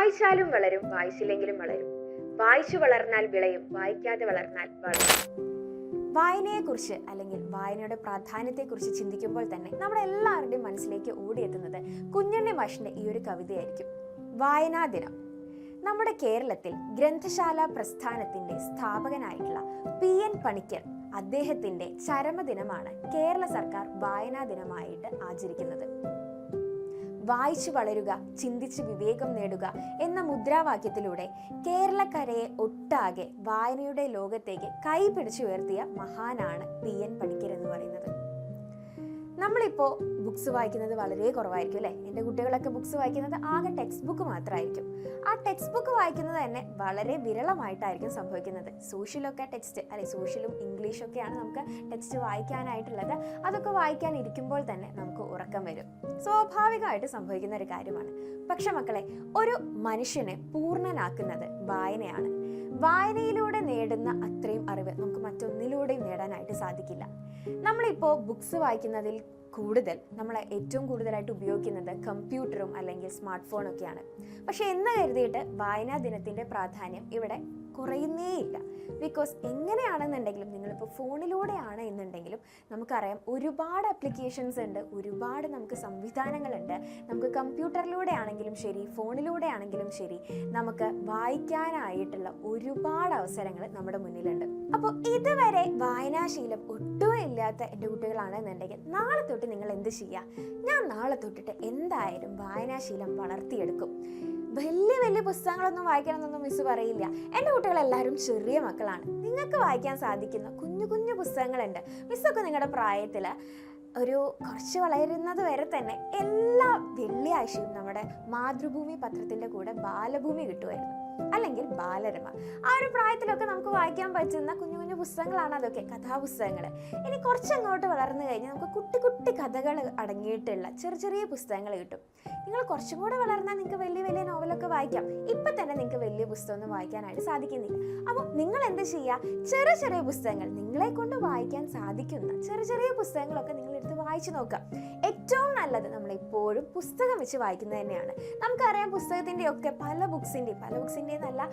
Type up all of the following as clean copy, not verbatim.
വായിച്ചാലും വളരും, വായിച്ചില്ലെങ്കിലും വളരും. വായിച്ചു വളർന്നാൽ വിളയും, വായിക്കാതെ വളർന്നാൽ വളരും. വായനയെക്കുറിച്ച് അല്ലെങ്കിൽ വായനയുടെ പ്രാധാന്യത്തെക്കുറിച്ച് ചിന്തിക്കുമ്പോൾ തന്നെ നമ്മുടെ എല്ലാവരുടെയും മനസ്സിലേക്ക് ഓടിയെത്തുന്നത് കുഞ്ഞുണ്ണി മാഷിന്റെ ഈ ഒരു കവിതയായിരിക്കും. വായനാ ദിനം. നമ്മുടെ കേരളത്തിൽ ഗ്രന്ഥശാല പ്രസ്ഥാനത്തിന്റെ സ്ഥാപകനായിട്ടുള്ള PN പണിക്കർ അദ്ദേഹത്തിന്റെ ചരമദിനമാണ് കേരള സർക്കാർ വായനാ ദിനമായിട്ട് ആചരിക്കുന്നത്. വായിച്ചു വളരുക, ചിന്തിച്ച് വിവേകം നേടുക എന്ന മുദ്രാവാക്യത്തിലൂടെ കേരളക്കരയെ ഒട്ടാകെ വായനയുടെ ലോകത്തേക്ക് കൈപിടിച്ചുയർത്തിയ മഹാനാണ് PN പണിക്കർ എന്ന് പറയുന്നത്. നമ്മളിപ്പോൾ ബുക്സ് വായിക്കുന്നത് വളരെ കുറവായിരിക്കും അല്ലേ? എൻ്റെ കുട്ടികളൊക്കെ ബുക്സ് വായിക്കുന്നത് ആകെ ടെക്സ്റ്റ് ബുക്ക് മാത്രമായിരിക്കും. ആ ടെക്സ്റ്റ് ബുക്ക് വായിക്കുന്നത് തന്നെ വളരെ വിരളമായിട്ടായിരിക്കും സംഭവിക്കുന്നത്. സോഷ്യലൊക്കെ ടെക്സ്റ്റ് അല്ലെ, സോഷ്യലും ഇംഗ്ലീഷൊക്കെയാണ് നമുക്ക് ടെക്സ്റ്റ് വായിക്കാനായിട്ടുള്ളത്. അതൊക്കെ വായിക്കാൻ ഇരിക്കുമ്പോൾ തന്നെ നമുക്ക് ഉറക്കം വരും. സ്വാഭാവികമായിട്ട് സംഭവിക്കുന്ന ഒരു കാര്യമാണ്. പക്ഷെ മക്കളെ, ഒരു മനുഷ്യനെ പൂർണ്ണനാക്കുന്നത് വായനയാണ്. വായനയിലൂടെ നേടുന്ന അത്രയും അറിവ് നമുക്ക് മറ്റൊന്നിലൂടെയും നേടാനായിട്ട് സാധിക്കില്ല. നമ്മളിപ്പോൾ ബുക്സ് വായിക്കുന്നതിൽ കൂടുതൽ നമ്മൾ ഏറ്റവും കൂടുതലായിട്ട് ഉപയോഗിക്കുന്നത് കമ്പ്യൂട്ടറും അല്ലെങ്കിൽ സ്മാർട്ട് ഫോണൊക്കെയാണ്. പക്ഷെ എന്ന് കരുതിയിട്ട് വായനാ ദിനത്തിൻ്റെ പ്രാധാന്യം ഇവിടെ കുറയുന്നേയില്ല. ബിക്കോസ് എങ്ങനെയാണെന്നുണ്ടെങ്കിലും നിങ്ങളിപ്പോൾ ഫോണിലൂടെയാണ് എന്നുണ്ടെങ്കിലും നമുക്കറിയാം ഒരുപാട് ആപ്ലിക്കേഷൻസ് ഉണ്ട്, ഒരുപാട് നമുക്ക് സംവിധാനങ്ങളുണ്ട്. നമുക്ക് കമ്പ്യൂട്ടറിലൂടെ ആണെങ്കിലും ശരി, ഫോണിലൂടെ ആണെങ്കിലും ശരി, നമുക്ക് വായിക്കാനായിട്ടുള്ള ഒരുപാട് അവസരങ്ങൾ നമ്മുടെ മുന്നിലുണ്ട്. അപ്പോൾ ഇതുവരെ വായനാശീലം ഒട്ടും ഇല്ലാത്ത എൻ്റെ കുട്ടികളാണെന്നുണ്ടെങ്കിൽ നാളെ തൊട്ട് നിങ്ങൾ എന്ത് ചെയ്യുക? ഞാൻ നാളെ തൊട്ടിട്ട് എന്തായാലും വായനാശീലം വളർത്തിയെടുക്കും. വലിയ പുസ്തകങ്ങളൊന്നും വായിക്കണമെന്നൊന്നും മിസ് പറയില്ല. എൻ്റെ കുട്ടികളെല്ലാവരും ചെറിയ മക്കളാണ്. നിങ്ങൾക്ക് വായിക്കാൻ സാധിക്കുന്ന കുഞ്ഞു പുസ്തകങ്ങളുണ്ട്. മിസ്സൊക്കെ നിങ്ങളുടെ പ്രായത്തിൽ ഒരു കുറച്ച് വളരുന്നത് വരെ തന്നെ എല്ലാ വെള്ളിയാഴ്ചയും നമ്മുടെ മാതൃഭൂമി പത്രത്തിൻ്റെ കൂടെ ബാലഭൂമി കിട്ടുമായിരുന്നു, അല്ലെങ്കിൽ ബാലരമ. ആ ഒരു പ്രായത്തിലൊക്കെ നമുക്ക് വായിക്കാൻ പറ്റുന്ന കുഞ്ഞു പുസ്തകങ്ങളാണ് അതൊക്കെ, കഥാപുസ്തകങ്ങൾ. ഇനി കുറച്ചങ്ങോട്ട് വളർന്നു കഴിഞ്ഞാൽ നമുക്ക് കുട്ടി കഥകൾ അടങ്ങിയിട്ടുള്ള ചെറിയ പുസ്തകങ്ങൾ കിട്ടും. നിങ്ങൾ കുറച്ചും കൂടെ വളർന്നാൽ നിങ്ങൾക്ക് വലിയ നോവലൊക്കെ വായിക്കാം. ഇപ്പം തന്നെ നിങ്ങൾക്ക് വലിയ പുസ്തകമൊന്നും വായിക്കാനായിട്ട് സാധിക്കുന്നില്ല. അപ്പോൾ നിങ്ങൾ എന്ത് ചെയ്യുക? ചെറിയ പുസ്തകങ്ങൾ, നിങ്ങളെ കൊണ്ട് വായിക്കാൻ സാധിക്കുന്ന ചെറിയ പുസ്തകങ്ങളൊക്കെ നിങ്ങൾ എടുത്ത് വായിച്ചു നോക്കുക. ഏറ്റവും നല്ലത് നമ്മളെപ്പോഴും പുസ്തകം വെച്ച് വായിക്കുന്നത് തന്നെയാണ്. നമുക്കറിയാം പുസ്തകത്തിൻ്റെയൊക്കെ പല ബുക്സിൻ്റെ എന്നല്ല,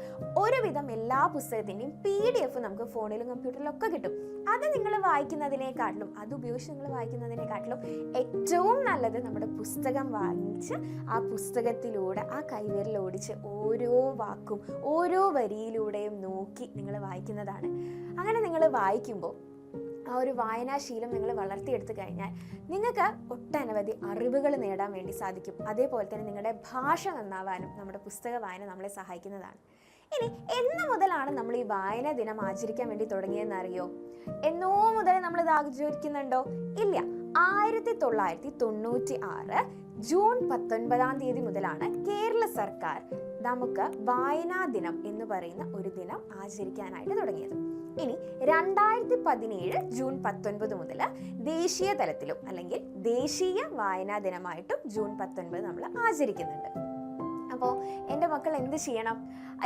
ഒരുവിധം എല്ലാ പുസ്തകത്തിൻ്റെയും PDF നമുക്ക് ഫോണിലും കമ്പ്യൂട്ടറിലും ഒക്കെ കിട്ടും. അത് നിങ്ങൾ വായിക്കുന്നതിനെക്കാട്ടിലും, അത് ഉപയോഗിച്ച് നിങ്ങൾ വായിക്കുന്നതിനെക്കാട്ടിലും ഏറ്റവും നല്ലത് നമ്മുടെ പുസ്തകം വാങ്ങിച്ച് ആ പുസ്തകത്തിലൂടെ ആ കൈവിരൽ ഓടിച്ച് ഓരോ വാക്കും ഓരോ വരിയിലൂടെയും നോക്കി നിങ്ങൾ വായിക്കുന്നതാണ്. അങ്ങനെ നിങ്ങൾ വായിക്കുമ്പോൾ ആ ഒരു വായനാശീലം നിങ്ങൾ വളർത്തിയെടുത്തു കഴിഞ്ഞാൽ നിങ്ങൾക്ക് ഒട്ടനവധി അറിവുകൾ നേടാൻ വേണ്ടി സാധിക്കും. അതേപോലെ തന്നെ നിങ്ങളുടെ ഭാഷ നന്നാവാനും നമ്മുടെ പുസ്തക വായന നമ്മളെ സഹായിക്കുന്നതാണ്. ഇനി എന്ന് മുതലാണ് നമ്മൾ ഈ വായനാ ദിനം ആചരിക്കാൻ വേണ്ടി തുടങ്ങിയെന്ന് അറിയോ? എന്നോ മുതൽ നമ്മൾ ഇത് ആചരിക്കുന്നുണ്ടോ? ഇല്ല. 1996 ജൂൺ 19 മുതലാണ് കേരള സർക്കാർ നമുക്ക് വായനാ ദിനം എന്ന് പറയുന്ന ഒരു ദിനം ആചരിക്കാനായിട്ട് തുടങ്ങിയത്. ഇനി 2017 ജൂൺ 19 മുതൽ ദേശീയ തലത്തിലും അല്ലെങ്കിൽ ദേശീയ വായനാ ദിനമായിട്ടും ജൂൺ 19 നമ്മൾ ആചരിക്കുന്നുണ്ട്. അപ്പോൾ എൻ്റെ മക്കൾ എന്ത് ചെയ്യണം?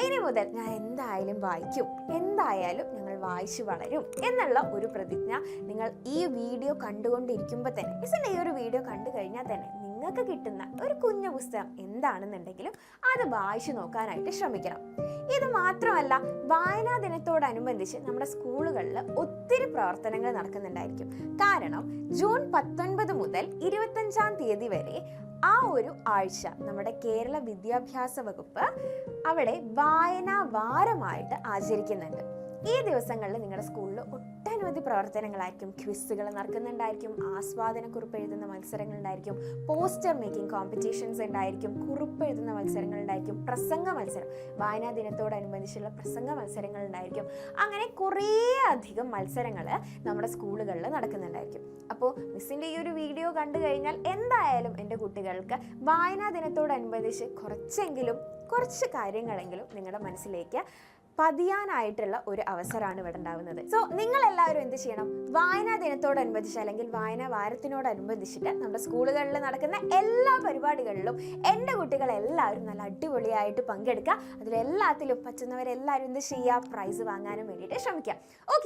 ഇനി മുതൽ ഞാൻ എന്തായാലും വായിക്കും, എന്തായാലും ഞങ്ങൾ വായിച്ചു വളരും എന്നുള്ള ഒരു പ്രതിജ്ഞ നിങ്ങൾ ഈ വീഡിയോ കണ്ടുകൊണ്ടിരിക്കുമ്പോൾ തന്നെ, മിസ്സിൻ്റെ ഈ ഒരു വീഡിയോ കണ്ടു കഴിഞ്ഞാൽ തന്നെ നിങ്ങൾക്ക് കിട്ടുന്ന ഒരു കുഞ്ഞു പുസ്തകം എന്താണെന്നുണ്ടെങ്കിലും അത് വായിച്ചു നോക്കാനായിട്ട് ശ്രമിക്കണം. ഇത് മാത്രമല്ല, വായനാ ദിനത്തോടനുബന്ധിച്ച് നമ്മുടെ സ്കൂളുകളിൽ ഒത്തിരി പ്രവർത്തനങ്ങൾ നടക്കുന്നുണ്ടായിരിക്കും. കാരണം ജൂൺ 19 മുതൽ 25 വരെ ആ ഒരു ആഴ്ച നമ്മുടെ കേരള വിദ്യാഭ്യാസ വകുപ്പ് അവിടെ വായനാ വാരമായിട്ട് ആചരിക്കുന്നുണ്ട്. ഈ ദിവസങ്ങളിൽ നിങ്ങളുടെ സ്കൂളിൽ ഒട്ടനവധി പ്രവർത്തനങ്ങളായിരിക്കും. ക്വിസുകൾ നടക്കുന്നുണ്ടായിരിക്കും, ആസ്വാദനക്കുറിപ്പ് എഴുതുന്ന മത്സരങ്ങൾ ഉണ്ടായിരിക്കും, പോസ്റ്റർ മേക്കിംഗ് കോമ്പറ്റീഷൻസ് ഉണ്ടായിരിക്കും, കുറിപ്പ് എഴുതുന്ന മത്സരങ്ങൾ ഉണ്ടായിരിക്കും, പ്രസംഗ മത്സരം, വായനാ ദിനത്തോടനുബന്ധിച്ചുള്ള പ്രസംഗ മത്സരങ്ങൾ ഉണ്ടായിരിക്കും. അങ്ങനെ കുറേ അധികം മത്സരങ്ങൾ നമ്മുടെ സ്കൂളുകളിൽ നടക്കുന്നുണ്ടായിരിക്കും. അപ്പോൾ മിസ്സിൻ്റെ ഈ ഒരു വീഡിയോ കണ്ടു കഴിഞ്ഞാൽ എന്തായാലും എൻ്റെ കുട്ടികൾക്ക് വായനാ ദിനത്തോടനുബന്ധിച്ച് കുറച്ച് കാര്യങ്ങളെങ്കിലും നിങ്ങളുടെ മനസ്സിലേക്ക് പതിയാനായിട്ടുള്ള ഒരു അവസരമാണ് ഇവിടെ ഉണ്ടാവുന്നത്. സോ നിങ്ങൾ എല്ലാവരും എന്ത് ചെയ്യണം? വായനാ ദിനത്തോടനുബന്ധിച്ച് അല്ലെങ്കിൽ വായനാ വാരത്തിനോടനുബന്ധിച്ചിട്ട് നമ്മുടെ സ്കൂളുകളിൽ നടക്കുന്ന എല്ലാ പരിപാടികളിലും എൻ്റെ കുട്ടികളെല്ലാവരും നല്ല അടിപൊളിയായിട്ട് പങ്കെടുക്കുക. അതിലെല്ലാത്തിലും പറ്റുന്നവരെല്ലാവരും എന്ത് ചെയ്യുക? പ്രൈസ് വാങ്ങാനും വേണ്ടിയിട്ട് ശ്രമിക്കുക. ഓക്കെ.